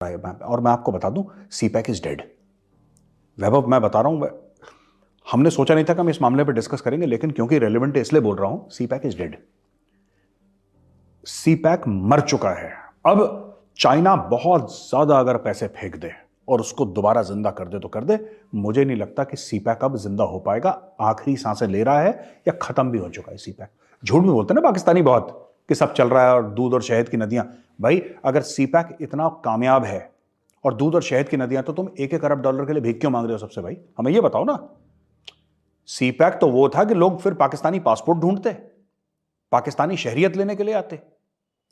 और मैं आपको बता दूं, सीपैक इज डेड। वैभव, मैं बता रहा हूं, हमने सोचा नहीं था कि हम इस मामले पर डिस्कस करेंगे, लेकिन क्योंकि रेलेवेंट है इसलिए बोल रहा हूं, सीपैक इज डेड। सीपैक मर चुका है। अब चाइना बहुत ज्यादा अगर पैसे फेंक दे और उसको दोबारा जिंदा कर दे तो कर दे, मुझे नहीं लगता कि सीपैक अब जिंदा हो पाएगा। आखिरी सांसें ले रहा है या खत्म भी हो चुका है सीपैक। झूठ भी बोलते हैं ना पाकिस्तानी बहुत कि सब चल रहा है और दूध और शहद की नदियां। भाई, अगर सीपैक इतना कामयाब है और दूध और शहद की नदियां, तो तुम $1 अरब के लिए भीख क्यों मांग रहे हो सबसे? भाई हमें यह बताओ ना। सीपैक तो वो था कि लोग फिर पाकिस्तानी पासपोर्ट ढूंढते, पाकिस्तानी शहरियत लेने के लिए आते।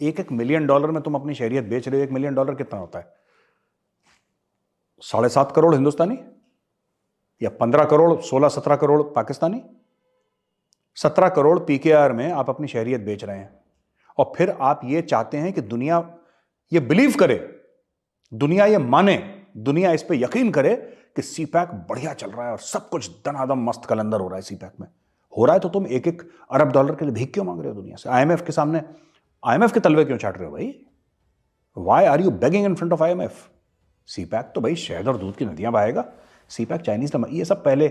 $1 मिलियन में तुम अपनी शहरियत बेच रहे हो। $1 मिलियन कितना होता है? 7.5 करोड़ हिंदुस्तानी, या 15 करोड़, 16-17 करोड़ पाकिस्तानी। 17 करोड़ पीकेआर में आप अपनी शहरियत बेच रहे हैं। और फिर आप ये चाहते हैं कि दुनिया ये बिलीव करे, दुनिया ये माने, दुनिया इस पे यकीन करे कि सीपैक बढ़िया चल रहा है और सब कुछ दनादम मस्त कलंदर हो रहा है सीपैक में। हो रहा है तो तुम $1 अरब के लिए भीख क्यों मांग रहे हो दुनिया से? आईएमएफ के सामने, आईएमएफ के तलवे क्यों चाट रहे हो भाई? Why are you begging in front of IMF? CPEC तो भाई शहद और दूध की नदियां बहाएगा। सीपैक चाइनीज, ये सब पहले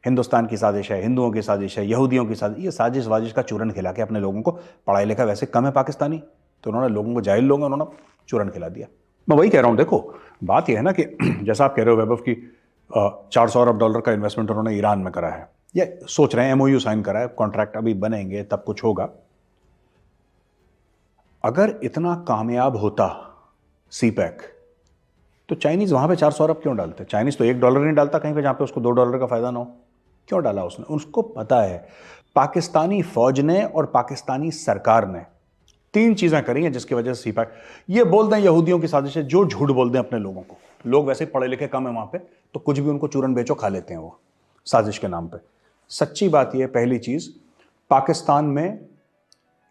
हिंदुस्तान की साजिश है, हिंदुओं की साजिश है, यहूदियों की साजिश। ये साजिश वाजिश का चूरन खिला के अपने लोगों को, पढ़ाई लिखा वैसे कम है पाकिस्तानी, तो उन्होंने लोगों को, जाहिल लोग, उन्होंने चूरन खिला दिया। मैं वही कह रहा हूं, देखो बात यह है ना कि जैसा आप कह रहे हो वैभव की, $400 अरब का इन्वेस्टमेंट उन्होंने ईरान में करा है, या सोच रहे हैं, एमओयू साइन करा है, कॉन्ट्रैक्ट अभी बनेंगे तब कुछ होगा। अगर इतना कामयाब होता सीपैक, तो चाइनीज वहां पे 400 अरब क्यों डालते? चाइनीज तो $1 नहीं डालता कहीं पे जहां पे उसको $2 का फायदा ना हो। क्यों डाला उसने? उसको पता है पाकिस्तानी फौज ने और पाकिस्तानी सरकार ने 3 चीजें करी हैं जिसकी वजह से सीपैक, ये बोल दें यहूदियों की साजिश है, जो झूठ बोल दें अपने लोगों को, लोग वैसे पढ़े लिखे कम है वहां पे, तो कुछ भी उनको चूरन बेचो खा लेते हैं वो साजिश के नाम पे। सच्ची बात यह, पहली चीज, पाकिस्तान में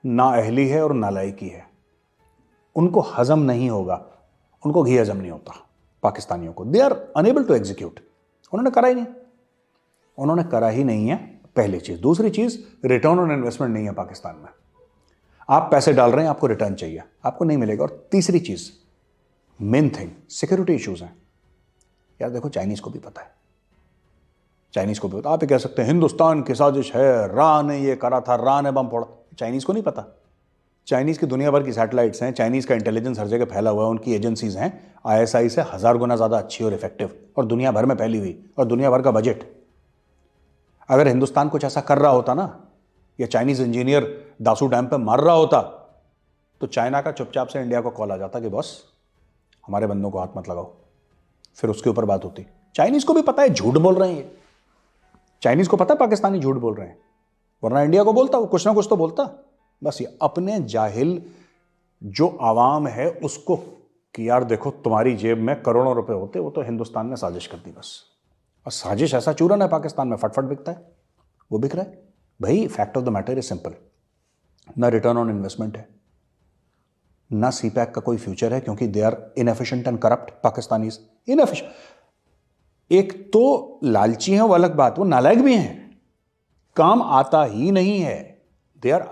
नाअहली है और नालायकी है। उनको हजम नहीं होगा, उनको घी हजम नहीं होता पाकिस्तानियों को। They are unable to execute. उन्होंने करा ही नहीं, उन्होंने करा ही नहीं है, पहली चीज। दूसरी चीज, रिटर्न ऑन इन्वेस्टमेंट नहीं है पाकिस्तान में। आप पैसे डाल रहे हैं, आपको रिटर्न चाहिए, आपको नहीं मिलेगा। और तीसरी चीज, मेन थिंग, सिक्योरिटी इश्यूज हैं। यार देखो, चाइनीज को भी पता है, चाइनीज को भी पता। आप ये कह सकते हैं हिंदुस्तान की साजिश है, रा ने ये करा था, रा ने बम फोड़ा, चाइनीज को नहीं पता। चाइनीज की दुनिया भर की सैटेलाइट्स हैं, चाइनीज का इंटेलिजेंस हर जगह फैला हुआ है, उनकी एजेंसीज हैं आईएसआई से 1000 गुना ज्यादा अच्छी और इफेक्टिव, और दुनिया भर में फैली हुई, और दुनिया भर का बजट। अगर हिंदुस्तान कुछ ऐसा कर रहा होता ना, या चाइनीज इंजीनियर दासू डैम पे मार रहा होता, तो चाइना का चुपचाप से इंडिया को कॉल आ जाता कि बॉस हमारे बंदों को हाथ मत लगाओ, फिर उसके ऊपर बात होती। चाइनीज को भी पता है झूठ बोल रहे हैं ये, चाइनीज को पता है पाकिस्तानी झूठ बोल रहे हैं, वरना इंडिया को बोलता, वो कुछ ना कुछ तो बोलता। बस ये अपने जाहिल जो आवाम है उसको, कि यार देखो तुम्हारी जेब में करोड़ों रुपए होते, वो तो हिंदुस्तान ने साजिश कर दी बस। और साजिश ऐसा चूरन है पाकिस्तान में, फटफट बिकता है, वो बिक रहा है भाई। Fact of the matter is simple, ना रिटर्न ऑन इन्वेस्टमेंट है, ना सीपैक का कोई फ्यूचर है, क्योंकि they are inefficient and corrupt. Pakistanis inefficient, एक तो लालची है वो अलग बात, वो नालायक भी हैं, काम आता ही नहीं है। दे आर,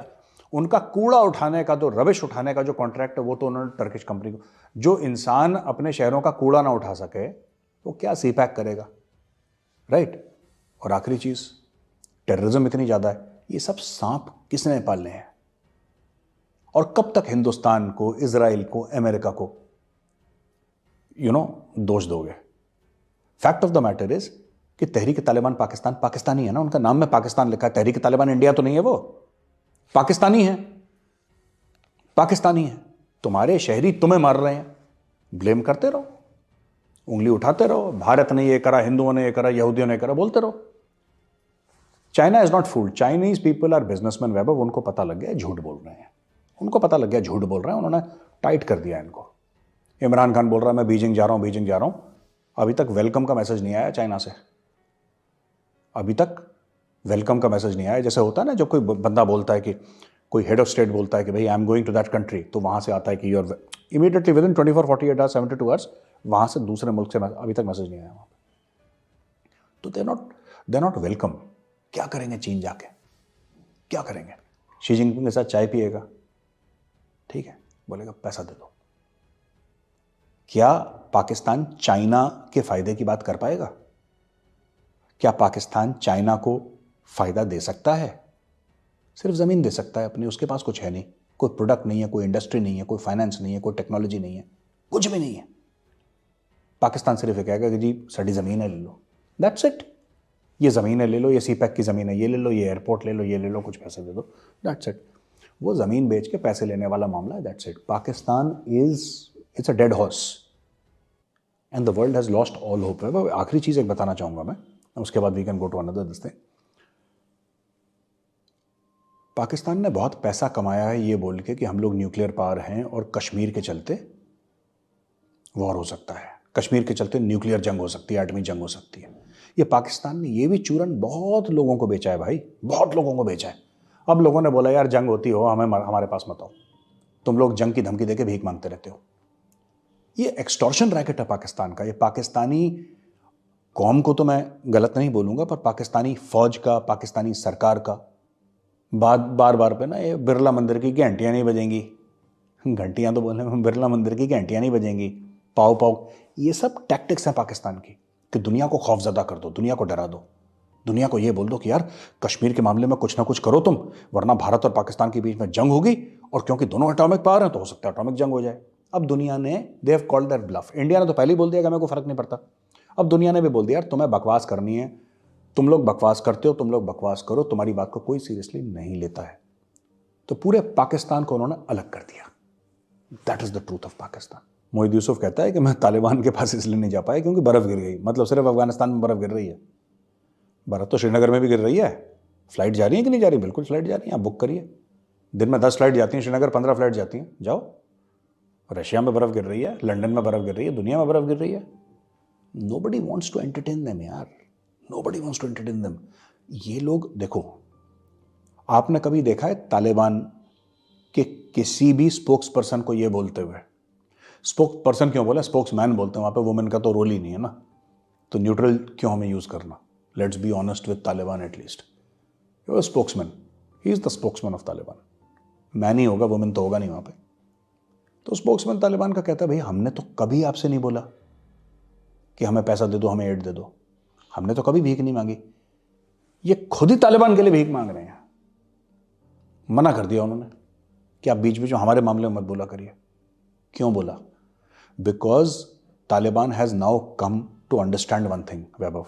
उनका कूड़ा उठाने का, जो रबिश उठाने का जो कॉन्ट्रैक्ट है, वो तो उन्होंने टर्किश कंपनी को। जो इंसान अपने शहरों का कूड़ा ना उठा सके वो क्या सीपैक करेगा, राइट? और आखिरी चीज, टेररिज्म इतनी ज्यादा है, ये सब सांप किसने पालने हैं? और कब तक हिंदुस्तान को, इजराइल को, अमेरिका को दोष दोगे? Fact of the matter is कि तहरीक तालिबान पाकिस्तान पाकिस्तानी है ना, उनका नाम में पाकिस्तान लिखा है। तहरीक तालिबान इंडिया तो नहीं है, वो पाकिस्तानी है, पाकिस्तानी है। तुम्हारे शहरी तुम्हें मार रहे हैं, ब्लेम करते रहो, उंगली उठाते रहो, भारत ने ये करा, हिंदुओं ने ये करा, यहूदियों ने करा, बोलते रहो। China is not fooled, Chinese people are businessman Vaibhav, उनको पता लग गया झूठ बोल रहे हैं, उनको पता लग गया झूठ बोल रहे हैं, उन्होंने टाइट कर दिया इनको। इमरान खान बोल रहा है मैं बीजिंग जा रहा हूं, बीजिंग जा रहा हूं, अभी तक वेलकम का मैसेज नहीं आया चाइना से, अभी तक वेलकम का मैसेज नहीं आया। जैसे होता है ना, जब कोई बंदा बोलता है कि, कोई हेड ऑफ स्टेट बोलता है कि भाई I am going to that country, तो वहां से आता है कि you're immediately within 24 48 hours 72 hours वहां से दूसरे मुल्क से अभी तक मैसेज नहीं आया वहां पे। तो दे नॉट वेलकम। क्या करेंगे चीन जाके, क्या करेंगे? शी जिनपिंग के साथ चाय पिएगा, ठीक है, बोलेगा पैसा दे दो। क्या पाकिस्तान चाइना के फायदे की बात कर पाएगा? क्या पाकिस्तान चाइना को फायदा दे सकता है? सिर्फ जमीन दे सकता है अपनी, उसके पास कुछ है नहीं, कोई प्रोडक्ट नहीं है, कोई इंडस्ट्री नहीं है, कोई फाइनेंस नहीं है, कोई टेक्नोलॉजी नहीं है, कुछ भी नहीं है। पाकिस्तान सिर्फ ये कहेगा कि जी साड़ी जमीन है, ले लो, दैट्स इट। ये ज़मीन है ले लो, ये सीपैक की ज़मीन है ये ले लो, ये एयरपोर्ट ले लो, ये ले लो, कुछ पैसे दे दो, दैट्स इट। वो ज़मीन बेच के पैसे लेने वाला मामला है, that's it. Pakistan it's a dead horse and the world has lost all hope. आखिरी चीज़ एक बताना चाहूँगा मैं, उसके बाद we can go to another this thing. Pakistan ने बहुत पैसा कमाया है ये बोल के कि हम लोग न्यूक्लियर पावर हैं और कश्मीर के चलते वॉर हो सकता है, कश्मीर के चलते न्यूक्लियर जंग हो सकती है, एटमी जंग हो सकती है। ये पाकिस्तान ने ये भी चूरन बहुत लोगों को बेचा है भाई, बहुत लोगों को बेचा है। अब लोगों ने बोला यार जंग होती हो, हमारे पास मत आओ, तुम लोग जंग की धमकी देके भीख मांगते रहते हो। ये एक्सटॉर्शन रैकेट है पाकिस्तान का। ये पाकिस्तानी कौम को तो मैं गलत नहीं बोलूंगा, पर पाकिस्तानी फौज का, पाकिस्तानी सरकार का बार बार पे ना ये बिरला मंदिर की घंटियां नहीं बजेंगी, घंटियां तो बोलने में, बिरला मंदिर की घंटियां नहीं बजेंगी, पाव पाव, ये सब टैक्टिक्स हैं पाकिस्तान की कि दुनिया को खौफजदा कर दो, दुनिया को डरा दो, दुनिया को ये बोल दो कि यार कश्मीर के मामले में कुछ ना कुछ करो तुम, वरना भारत और पाकिस्तान के बीच में जंग होगी, और क्योंकि दोनों एटॉमिक पावर हैं तो हो सकता है एटॉमिक जंग हो जाए। अब दुनिया ने they have called that bluff. India ने तो पहले ही बोल दिया कि मेरे को फर्क नहीं पड़ता। अब दुनिया ने भी बोल दिया यार तुम्हें बकवास करनी है, तुम लोग बकवास करते हो, तुम लोग बकवास करो, तुम्हारी बात को कोई सीरियसली नहीं लेता है। तो पूरे पाकिस्तान को उन्होंने अलग कर दिया। That is the truth of Pakistan. Mohit Yusuf कहता है कि मैं तालिबान के पास इसलिए नहीं जा पाया क्योंकि बर्फ गिर गई। मतलब सिर्फ अफगानिस्तान में बर्फ गिर रही है? बर्फ तो श्रीनगर में भी गिर रही है। फ्लाइट जा रही है कि नहीं जा रही? बिल्कुल फ्लाइट जा रही है, आप बुक करिए। दिन में 10 फ्लाइट जाती हैं, श्रीनगर 15 फ्लाइट जाती हैं, जाओ। रशिया में बर्फ गिर रही है, लंदन में बर्फ गिर रही है, दुनिया में बर्फ गिर रही है। Nobody wants to entertain them यार, nobody wants to entertain them. ये लोग देखो, आपने कभी देखा है तालिबान के किसी भी स्पोक्स पर्सन को ये बोलते हुए? स्पोक्स पर्सन क्यों बोला, स्पोक्स मैन बोलते हैं, वहाँ पे वुमेन का तो रोल ही नहीं है ना, तो न्यूट्रल क्यों हमें यूज़ करना? Let's be honest with Taliban at least. Spokesman, he is the spokesman of Taliban. Man ही होगा, वुमेन तो होगा नहीं वहाँ पे। तो स्पोक्समैन तालिबान का कहता है भाई हमने तो कभी आपसे नहीं बोला कि हमें पैसा दे दो, हमें एड दे दो, हमने तो कभी भीख नहीं मांगी। ये खुद ही तालिबान के लिए भीख मांग रहे हैं। मना कर दिया उन्होंने कि आप बीच बीच में हमारे मामले में मत बोला करिए। क्यों बोला? Because Taliban has now come to understand one thing Vaibhav,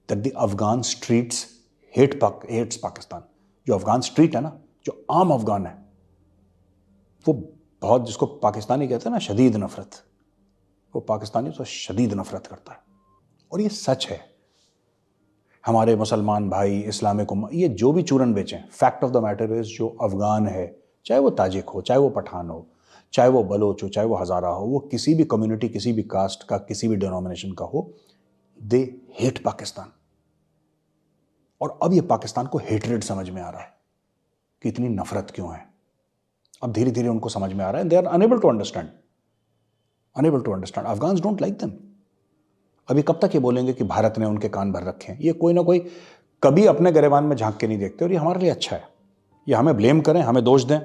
that the Afghan streets hates Pakistan. जो अफगान स्ट्रीट है ना, जो आम अफगान है, वो बहुत, जिसको पाकिस्तानी कहते हैं ना शदीद नफरत, वो पाकिस्तानी तो शदीद नफरत करता है। और ये सच है। हमारे मुसलमान भाई, इस्लामिक उम्मा, ये जो भी चूरन बेचें, fact of the matter is जो अफगान है, चाहे वो ताजिक हो, चाहे वो पठान हो, चाहे वो बलोच हो, चाहे वो हज़ारा हो, वो किसी भी कम्युनिटी, किसी भी कास्ट का, किसी भी डिनोमिनेशन का हो, दे हेट पाकिस्तान। और अब ये पाकिस्तान को हेटरेड समझ में आ रहा है कि इतनी नफरत क्यों है। अब धीरे धीरे उनको समझ में आ रहा है, they are unable to understand, Afghans don't like them. अभी कब तक ये बोलेंगे कि भारत ने उनके कान भर रखे हैं? ये कोई ना कोई कभी अपने गिरेबान में झांक के नहीं देखते, और ये हमारे लिए अच्छा है। ये हमें ब्लेम करें, हमें दोष दें,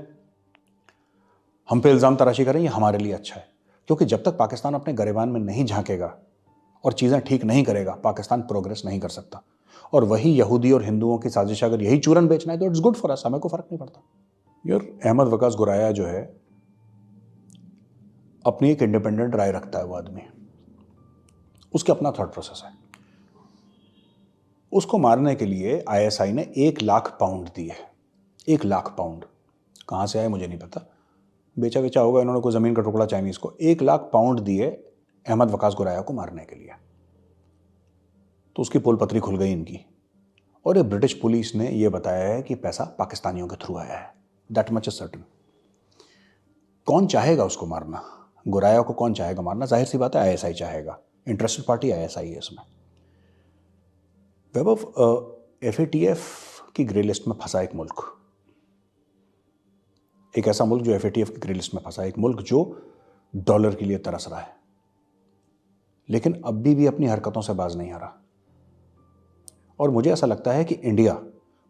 हम पे इल्ज़ाम तराशी करें, ये हमारे लिए अच्छा है। क्योंकि जब तक पाकिस्तान अपने गिरेबान में नहीं झांकेगा और चीज़ें ठीक नहीं करेगा, पाकिस्तान प्रोग्रेस नहीं कर सकता। और वही यहूदी और हिंदुओं की साजिश, अगर यही चूरन बेचना है तो इट्स गुड फॉर अस, हमें को फर्क नहीं पड़ता। यार अहमद वकास गुराया जो है, अपनी एक इंडिपेंडेंट राय रखता है वो आदमी, उसके अपना थॉट प्रोसेस है। उसको मारने के लिए आईएसआई ने 1,00,000 पाउंड दिए। 1,00,000 पाउंड कहाँ से आए मुझे नहीं पता, बेचा बेचा होगा इन्होंने कोई ज़मीन का टुकड़ा चाइनीज़ को। 1,00,000 पाउंड दिए अहमद वकास गुराया को मारने के लिए। तो उसकी पोल पत्री खुल गई इनकी। और ये ब्रिटिश पुलिस ने यह बताया है कि पैसा पाकिस्तानियों के थ्रू आया है, दैट मच इज सर्टन। कौन चाहेगा उसको मारना? गुराया को कौन चाहेगा मारना? जाहिर सी बात है आईएसआई चाहेगा, इंटरेस्टेड पार्टी आईएसआई है इसमें। वैभव, एफएटीएफ की ग्रे लिस्ट में फंसा एक मुल्क, एक ऐसा मुल्क जो एफएटीएफ की ग्रे लिस्ट में फंसा, एक मुल्क जो डॉलर के लिए तरस रहा है, लेकिन अभी भी अपनी हरकतों से बाज नहीं आ रहा। और मुझे ऐसा लगता है कि इंडिया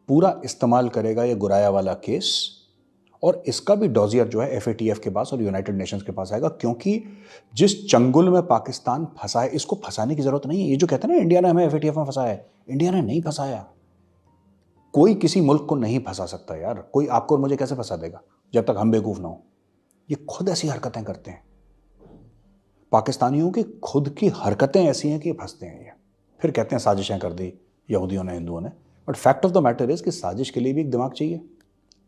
पूरा इस्तेमाल करेगा ये गुराया वाला केस, और इसका भी डॉजियर जो है FATF के पास और यूनाइटेड नेशंस के पास आएगा, क्योंकि जिस चंगुल में पाकिस्तान फंसा है, इसको फंसाने की जरूरत नहीं है। ये जो कहते हैं ना इंडिया ने हमें FATF में फंसाया है, इंडिया ने नहीं फंसाया। कोई किसी मुल्क को नहीं फंसा सकता यार। कोई आपको और मुझे कैसे फंसा देगा जब तक हम बेवकूफ ना हो। ये खुद ऐसी हरकतें करते हैं। पाकिस्तानियों की खुद की हरकतें ऐसी हैं कि फंसते हैं ये। फिर कहते हैं साजिशें कर दी यहूदियों ने, हिंदुओं ने। But fact of the matter is कि साजिश के लिए भी एक दिमाग चाहिए।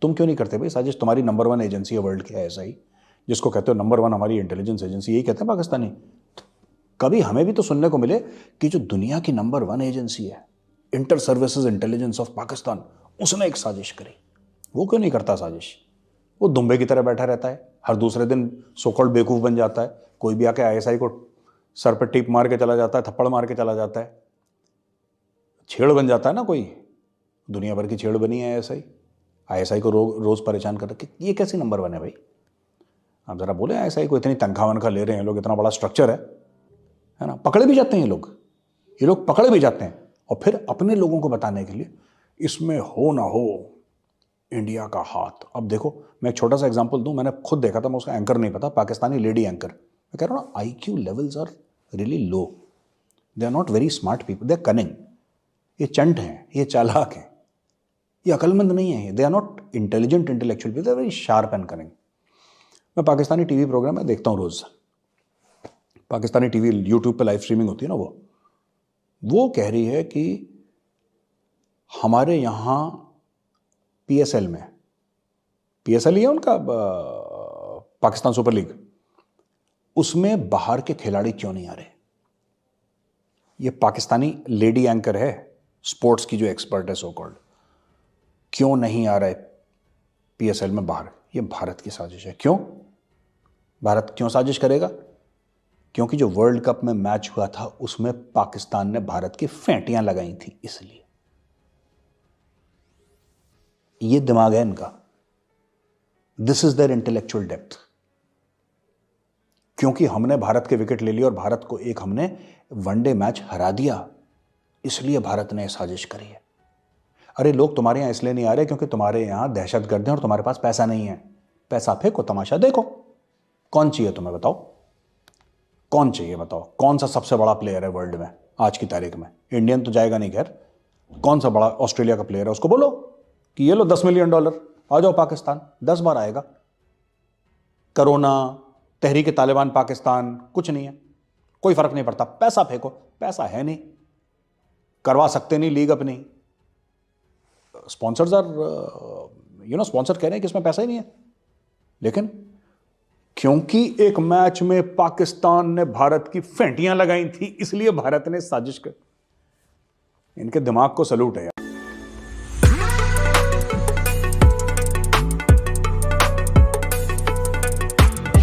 तुम क्यों नहीं करते भाई साजिश? तुम्हारी नंबर 1 एजेंसी है वर्ल्ड की ISI, जिसको कहते हो नंबर 1 हमारी इंटेलिजेंस एजेंसी, यही कहते हैं पाकिस्तानी। कभी हमें भी तो सुनने को मिले कि जो दुनिया की नंबर 1 एजेंसी है, inter services intelligence of Pakistan, उसने एक साजिश करी। वो क्यों नहीं करता साजिश? वो दुम्बे की तरह बैठा रहता है, हर दूसरे दिन सोकॉल्ड बेवकूफ़ बन जाता है। कोई भी आके ISI को सर पर टीप मार के चला जाता है, थप्पड़ मार के चला जाता है, छेड़ बन जाता है ना। कोई दुनिया भर की छेड़ बनी है ISI को रोज़ परेशान कर रखे। ये कैसी नंबर 1 है भाई? आप ज़रा बोले ISI को, इतनी तनख्वाह वनख्वाह ले रहे हैं लोग, इतना बड़ा स्ट्रक्चर है ना। पकड़े भी जाते हैं ये लोग पकड़े भी जाते हैं, और फिर अपने लोगों को बताने के लिए इसमें हो ना हो इंडिया का हाथ। अब देखो, मैं एक छोटा सा एग्जांपल दूं। मैंने खुद देखा था, मैं उसका एंकर नहीं पता, पाकिस्तानी लेडी एंकर। मैं कह रहा हूँ ना, IQ levels are really low. They are not very smart people, they are cunning. ये चंट हैं, ये चालाक हैं, ये अकलमंद नहीं है। They are not intelligent intellectual people, they are very sharp and cunning. मैं पाकिस्तानी टीवी प्रोग्राम में देखता हूँ रोज़। पाकिस्तानी टीवी यूट्यूब पे लाइव स्ट्रीमिंग होती है ना, वो कह रही है कि हमारे यहाँ PSL में, PSL ही है उनका, पाकिस्तान सुपर लीग, उसमें बाहर के खिलाड़ी क्यों नहीं आ रहे। ये पाकिस्तानी लेडी एंकर है, स्पोर्ट्स की जो एक्सपर्ट है सो कॉल्ड, क्यों नहीं आ रहे PSL में बाहर। ये भारत की साजिश है। क्यों? भारत क्यों साजिश करेगा? क्योंकि जो वर्ल्ड कप में मैच हुआ था उसमें पाकिस्तान ने भारत की फेंटियां लगाई थी, इसलिए। ये दिमाग है इनका। This is there intellectual depth. क्योंकि हमने भारत के विकेट ले लिए और भारत को एक हमने वनडे मैच हरा दिया, इसलिए भारत ने साजिश करी है। अरे लोग तुम्हारे यहां इसलिए नहीं आ रहे क्योंकि तुम्हारे यहां दहशतगर्द हैं और तुम्हारे पास पैसा नहीं है। पैसा फेंको, तमाशा देखो। कौन चाहिए तुम्हें, बताओ कौन चाहिए, बताओ कौन सा सबसे बड़ा प्लेयर है वर्ल्ड में आज की तारीख में? इंडियन तो जाएगा नहीं, खैर कौन सा बड़ा ऑस्ट्रेलिया का प्लेयर है, उसको बोलो कि ये लो $10 मिलियन, आ जाओ पाकिस्तान। 10 बार आएगा। कोरोना, तहरीक तालिबान पाकिस्तान, कुछ नहीं है, कोई फर्क नहीं पड़ता। पैसा फेंको, पैसा है नहीं, करवा सकते नहीं लीग अपनी। स्पॉन्सर्स आर स्पॉन्सर कह रहे हैं कि इसमें पैसा ही नहीं है, लेकिन क्योंकि एक मैच में पाकिस्तान ने भारत की फेंटियां लगाई थी, इसलिए भारत ने साजिश कर। इनके दिमाग को सलूट है।